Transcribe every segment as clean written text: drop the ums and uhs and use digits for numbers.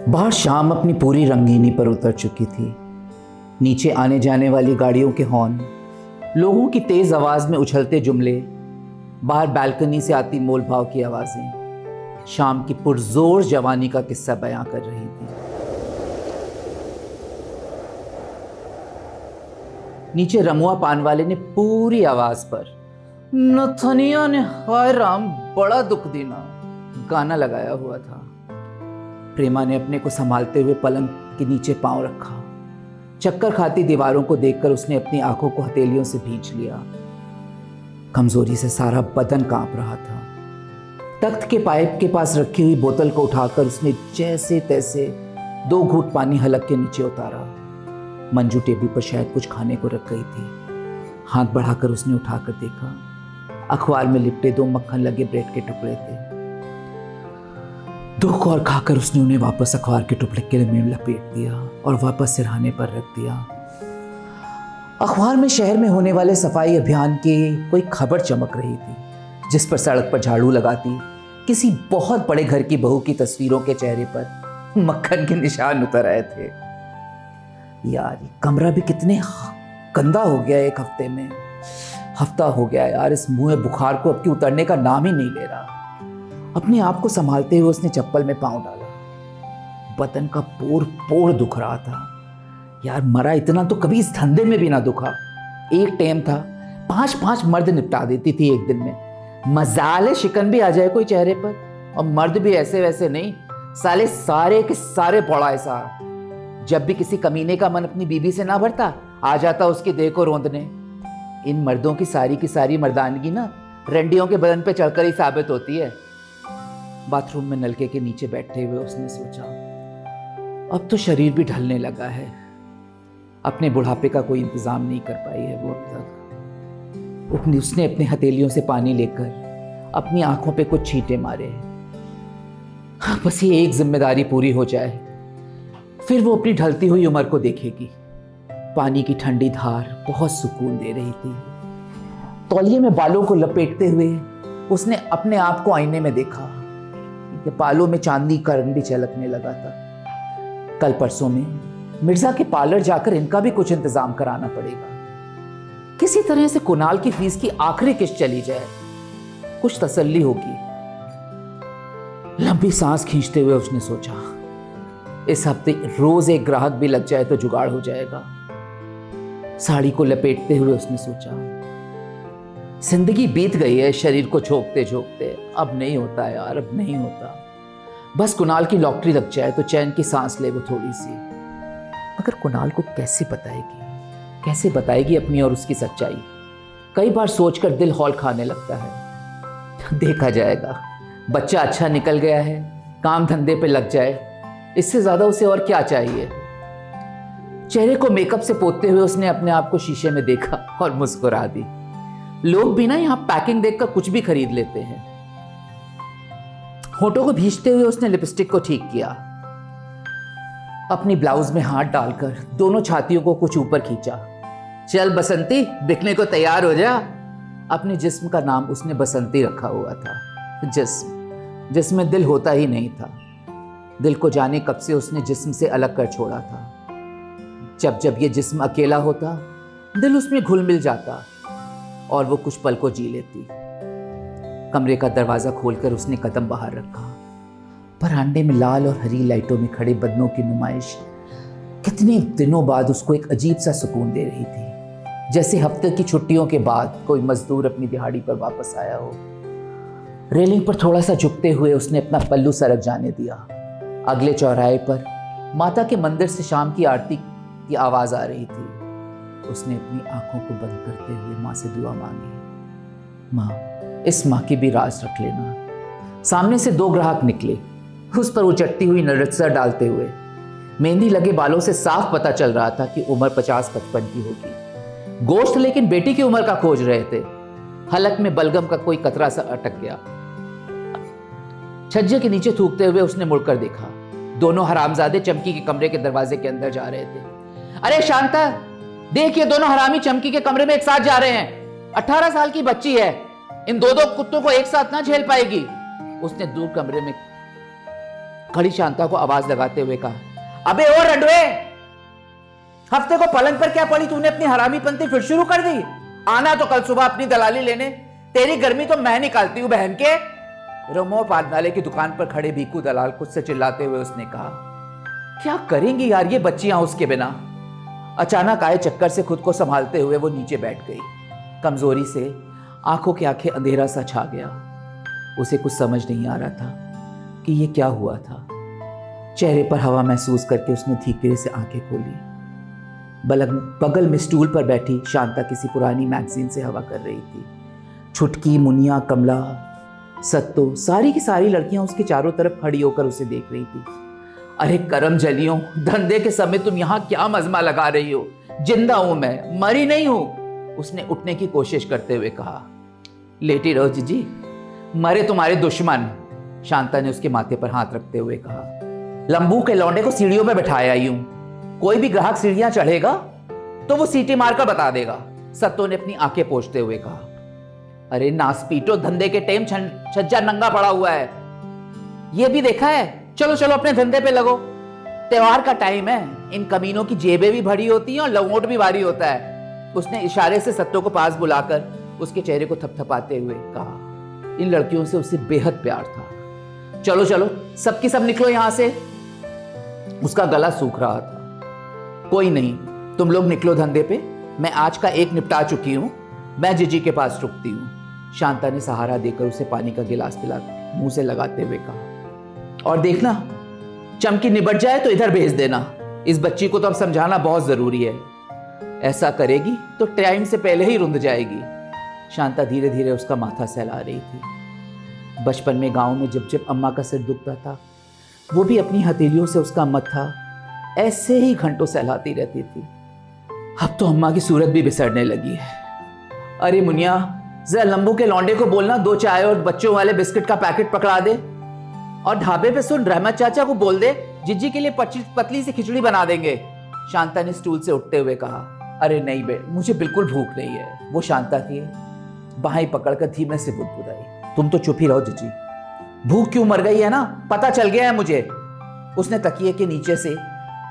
बाहर शाम अपनी पूरी रंगीनी पर उतर चुकी थी। नीचे आने जाने वाली गाड़ियों के हॉर्न, लोगों की तेज आवाज में उछलते जुमले, बाहर बालकनी से आती मोल भाव की आवाजें शाम की पुरजोर जवानी का किस्सा बयां कर रही थी। नीचे रमुआ पान वाले ने पूरी आवाज पर नथनिया ने हाय राम बड़ा दुख देना गाना लगाया हुआ था। प्रेमा ने अपने को संभालते हुए पलंग के नीचे पांव रखा। चक्कर खाती दीवारों को देखकर उसने अपनी आंखों को हथेलियों से भींच लिया। कमजोरी से सारा बदन कांप रहा था। तख्त के पाइप के पास रखी हुई बोतल को उठाकर उसने जैसे तैसे 2 घूंट पानी हलक के नीचे उतारा। मंजू टेबल पर शायद कुछ खाने को रख गई थी। हाथ बढ़ाकर उसने उठाकर देखा। अखबार में लिपटे 2 मक्खन लगे ब्रेड के टुकड़े थे। 2 कौर खाकर उसने उन्हें वापस अखबार के टुकड़े में लपेट दिया और वापस सिरहाने पर रख दिया। अखबार में शहर में होने वाले सफाई अभियान की कोई खबर चमक रही थी, जिस पर सड़क पर झाड़ू लगाती किसी बहुत बड़े घर की बहू की तस्वीरों के चेहरे पर मक्खन के निशान उतर आए थे। यार ये कमरा भी कितने गंदा हो गया। 1 हफ्ते में हफ्ता हो गया यार, इस मुंह में बुखार को अब की उतरने का नाम ही नहीं ले रहा। अपने आप को संभालते हुए उसने चप्पल में पांव डाला। बदन का पोर पोर दुख रहा था। यार मरा इतना तो कभी इस धंधे में भी ना दुखा। एक टाइम था 5-5 मर्द निपटा देती थी एक दिन में। मजाले शिकन भी आ जाए कोई चेहरे पर, और मर्द भी ऐसे वैसे नहीं, सारे के सारे पौड़ा ऐसा। जब भी किसी कमीने का मन अपनी बीबी से ना भरता, आ जाता उसकी देह को रोंदने। इन मर्दों की सारी मर्दानगी ना रंडियों के बदन पे चढ़कर ही साबित होती है। बाथरूम में नलके के नीचे बैठे हुए उसने सोचा, अब तो शरीर भी ढलने लगा है। अपने बुढ़ापे का कोई इंतजाम नहीं कर पाई है वो अब तक। उसने अपने हथेलियों से पानी लेकर अपनी आंखों पे कुछ छींटे मारे। बस ये एक जिम्मेदारी पूरी हो जाए, फिर वो अपनी ढलती हुई उम्र को देखेगी। पानी की ठंडी धार बहुत सुकून दे रही थी। तौलिए में बालों को लपेटते हुए उसने अपने आप को आईने में देखा कि बालों में चांदी का रंग भी झलकने लगा था। कल परसों में मिर्जा के पार्लर जाकर इनका भी कुछ इंतजाम कराना पड़ेगा। किसी तरह से कुणाल की फीस की आखिरी किस्त चली जाए, कुछ तसल्ली होगी। लंबी सांस खींचते हुए उसने सोचा, इस हफ्ते रोज एक ग्राहक भी लग जाए तो जुगाड़ हो जाएगा। साड़ी को लपेटते हुए उसने सोचा, जिंदगी बीत गई है शरीर को झोंकते झोंकते, अब नहीं होता यार, अब नहीं होता। बस कुणाल की लॉटरी लग जाए तो चैन की सांस ले वो थोड़ी सी। मगर कुणाल को कैसे बताएगी अपनी और उसकी सच्चाई। कई बार सोचकर दिल हौल खाने लगता है। देखा जाएगा, बच्चा अच्छा निकल गया है, काम धंधे पे लग जाए, इससे ज्यादा उसे और क्या चाहिए। चेहरे को मेकअप से पोतते हुए उसने अपने आप को शीशे में देखा और मुस्कुरा दी। लोग भी ना यहाँ पैकिंग देखकर कुछ भी खरीद लेते हैं। होठों को भींचते हुए उसने लिपस्टिक को ठीक किया। अपनी ब्लाउज में हाथ डालकर दोनों छातियों को कुछ ऊपर खींचा। चल बसंती, बिकने को तैयार हो जा। अपने जिस्म का नाम उसने बसंती रखा हुआ था। जिसमें दिल होता ही नहीं था। दिल को जाने कब से उसने जिस्म से अलग कर छोड़ा था। जब ये जिस्म अकेला होता, दिल उसमें घुल मिल जाता और वो कुछ पल को जी लेती। कमरे का दरवाजा खोलकर उसने कदम बाहर रखा। बरामदे में लाल और हरी लाइटों में खड़े बदनों की नुमाइश कितने दिनों बाद उसको एक अजीब सा सुकून दे रही थी। जैसे हफ्ते की छुट्टियों के बाद कोई मजदूर अपनी दिहाड़ी पर वापस आया हो। रेलिंग पर थोड़ा सा झुकते हुए उसने अपना पल्लू सरक जाने दिया। अगले चौराहे पर माता के मंदिर से शाम की आरती की आवाज आ रही थी। उसने अपनी आंखों को बंद करते हुए माँ से दुआ मांगी, माँ इस माँ की भी राज रख लेना। सामने से 2 ग्राहक निकले, उस पर उचटती हुई नजर डालते हुए। मेहंदी लगे बालों से साफ पता चल रहा था कि उम्र 50-55 की होगी। गोश्त लेकिन बेटी की उम्र का खोज रहे थे। हलक में बलगम का कोई कतरा सा अटक गया। छज्जे के नीचे थूकते हुए उसने मुड़कर देखा। दोनों हरामजादे चमकी के कमरे के दरवाजे के अंदर जा रहे थे। अरे शांता, देख ये दोनों हरामी चमकी के कमरे में एक साथ जा रहे हैं। 18 साल की बच्ची है, इन 2 कुत्तों को एक साथ ना झेल पाएगी। उसने दूर कमरे में खड़ी शांता को आवाज लगाते हुए कहा, अबे ओ रंडवे, हफ्ते को पलंग पर क्या पड़ी तूने अपनी हरामीपंती फिर शुरू कर दी? आना तो कल सुबह अपनी दलाली लेने, तेरी गर्मी तो मैं निकालती हूं बहन के। रमो पादनाले की दुकान पर खड़े भीखू दलाल कुछ से चिल्लाते हुए उसने कहा, क्या करेंगी यार ये बच्चियां उसके बिना? अचानक आए चक्कर से खुद को संभालते हुए वो नीचे बैठ गई। कमजोरी से आंखों की आंखें अंधेरा सा छा गया। उसे कुछ समझ नहीं आ रहा था कि ये क्या हुआ था। चेहरे पर हवा महसूस करके उसने धीरे से आंखें खोली। बगल में स्टूल पर बैठी शांता किसी पुरानी मैगजीन से हवा कर रही थी। छुटकी, मुनिया, कमला, सत्तो, सारी की सारी लड़कियां उसके चारों तरफ खड़ी होकर उसे देख रही थी। अरे करम जलियों, धंधे के समय तुम यहाँ क्या मजमा लगा रही हो? जिंदा हूं मैं, मरी नहीं हूं। उसने उठने की कोशिश करते हुए कहा। लेटी रहो जीजी, मरे तुम्हारे दुश्मन, शांता ने उसके माथे पर हाथ रखते हुए कहा। लंबू के लौंडे को सीढ़ियों में बैठाया ही हूं, कोई भी ग्राहक सीढ़ियां चढ़ेगा तो वो सीटी मारकर बता देगा, सत्तो ने अपनी आंखें पोंछते हुए कहा। अरे नासपीटो, धंधे के टेम छज्जा नंगा पड़ा हुआ है, ये भी देखा है? चलो चलो अपने धंधे पे लगो, त्योहार का टाइम है, इन कमीनों की जेबें भी भरी होती हैं और लंगोट भी भारी होता है। उसने इशारे से सत्तो को पास बुलाकर उसके चेहरे को थपथपाते हुए कहा। इन लड़कियों से उसे बेहद प्यार था। चलो चलो सबकी सब निकलो यहां से। उसका गला सूख रहा था। कोई नहीं, तुम लोग निकलो धंधे पे, मैं आज का एक निपटा चुकी हूं, मैं जीजी के पास रुकती हूं, शांता ने सहारा देकर उसे पानी का गिलास पिला मुंह से लगाते हुए कहा। और देखना, चमकी निबट जाए तो इधर भेज देना, इस बच्ची को तो अब समझाना बहुत जरूरी है, ऐसा करेगी तो टाइम से पहले ही रुंध जाएगी। शांता धीरे धीरे उसका माथा सहला रही थी। बचपन में गांव में जब जब अम्मा का सिर दुखता था, वो भी अपनी हथेलियों से उसका मत्था ऐसे ही घंटों सहलाती रहती थी। अब तो अम्मा की सूरत भी बिसरने लगी है। अरे मुनिया, जरा लंबू के लौंडे को बोलना 2 चाय और बच्चों वाले बिस्किट का पैकेट पकड़ा दे, और ढाबे पे सुन रहमत चाचा को बोल दे जिज्जी के लिए पतली सी खिचड़ी बना देंगे, शांता ने स्टूल से उठते हुए कहा। अरे नहीं बे, मुझे बिल्कुल भूख नहीं है, वो शांता की बाहें पकड़कर धीमे से बुदबुदाई। तुम तो चुप ही रहो जीजी, भूख क्यों मर गई है ना, पता चल गया है मुझे। उसने तकिए के नीचे से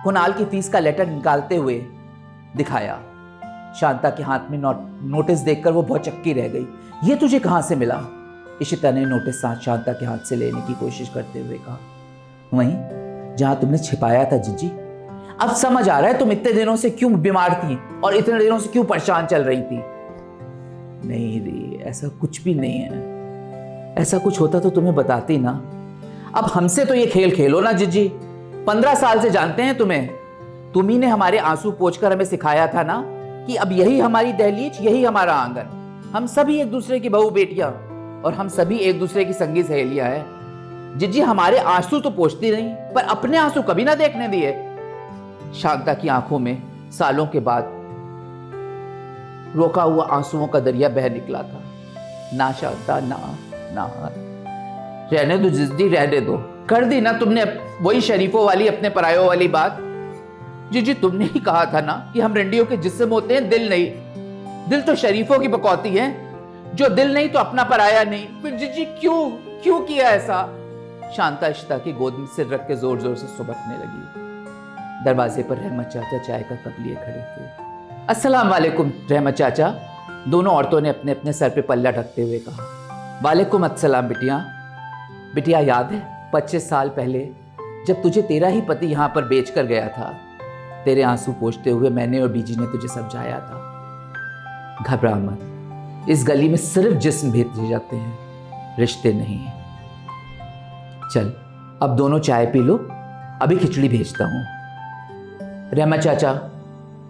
कुणाल की फीस का लेटर निकालते हुए दिखाया। शांता के हाथ में नोटिस देखकर वो बहुत चक्की रह गई। ये तुझे कहां से मिला? इशिता ने नोटिस शांता के हाथ से लेने की कोशिश करते हुए कहा। वहीं जहां तुमने छिपाया था जीजी, अब समझ आ रहा है तुम इतने दिनों से क्यों बीमार थी और इतने दिनों से क्यों परेशान चल रही थी। नहीं रे, ऐसा कुछ भी नहीं है, ऐसा कुछ होता तो तुम्हें बताती ना। अब हमसे तो ये खेल खेलो ना जीजी, 15 साल से जानते हैं तुम्हें, तुम्ही ने हमारे आंसू पोंछकर हमें सिखाया था ना कि अब यही हमारी दहलीज, यही हमारा आंगन, हम सभी एक दूसरे की बहू बेटियां और हम सभी एक दूसरे की संगी सहेलियां हैं। जिज्जी हमारे आंसू तो पोंछती नहीं, पर अपने आंसू कभी ना देखने दिए। शांता की आंखों में सालों के बाद रोका हुआ आंसुओं का दरिया बह निकला था। ना शांता, ना ना, रहने दो जिज्जी, रहने दो। कर दी ना तुमने वही शरीफों वाली अपने परायों वाली बात। जी तुमने ही कहा था ना कि हम रंडियों के जिस्म होते हैं, दिल नहीं। दिल तो शरीफों की बकौती है, जो दिल नहीं तो अपना पराया नहीं। फिर जी क्यों किया ऐसा? शांता इशिता की गोद में सिर रख के जोर जोर से सुबकने लगी। दरवाजे पर रहमत चाचा चाय का कप लिए खड़े थे। अस्सलाम वालेकुम रहमत चाचा, दोनों औरतों ने अपने अपने सर पे पल्ला ढकते हुए कहा। वालेकुम अस्सलाम बिटिया। बिटिया याद है 25 साल पहले जब तुझे तेरा ही पति यहाँ पर बेच कर गया था, तेरे आंसू पोंछते हुए मैंने और बीजी ने तुझे समझाया था, घबरा मत, इस गली में सिर्फ जिस्म भेजे जाते हैं, रिश्ते नहीं। चल अब दोनों चाय पी लो, अभी खिचड़ी भेजता हूँ। रहमत चाचा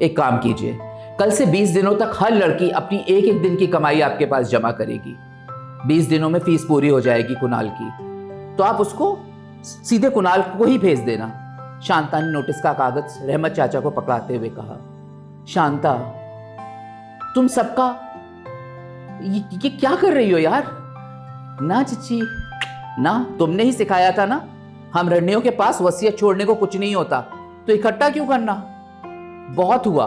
एक काम कीजिए, कल से 20 दिनों तक हर लड़की अपनी एक एक दिन की कमाई आपके पास जमा करेगी। 20 दिनों में फीस पूरी हो जाएगी कुणाल की, तो आप उसको सीधे कुणाल को ही भेज देना। शांता ने नोटिस का कागज रहमत चाचा को पकड़ाते हुए कहा। शांता, तुम सबका ये क्या कर रही हो यार? ना चिची ना, तुमने ही सिखाया था ना, हम रंडियों के पास वसीयत छोड़ने को कुछ नहीं होता, तो इकट्ठा क्यों करना? बहुत हुआ,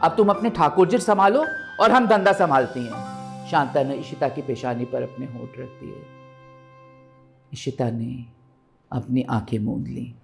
अब तुम अपने ठाकुरजी संभालो और हम धंधा संभालती हैं। शांता ने इशिता की पेशानी पर अपने होंठ रख दिए। इशिता ने अपनी आंखें मूंद लीं।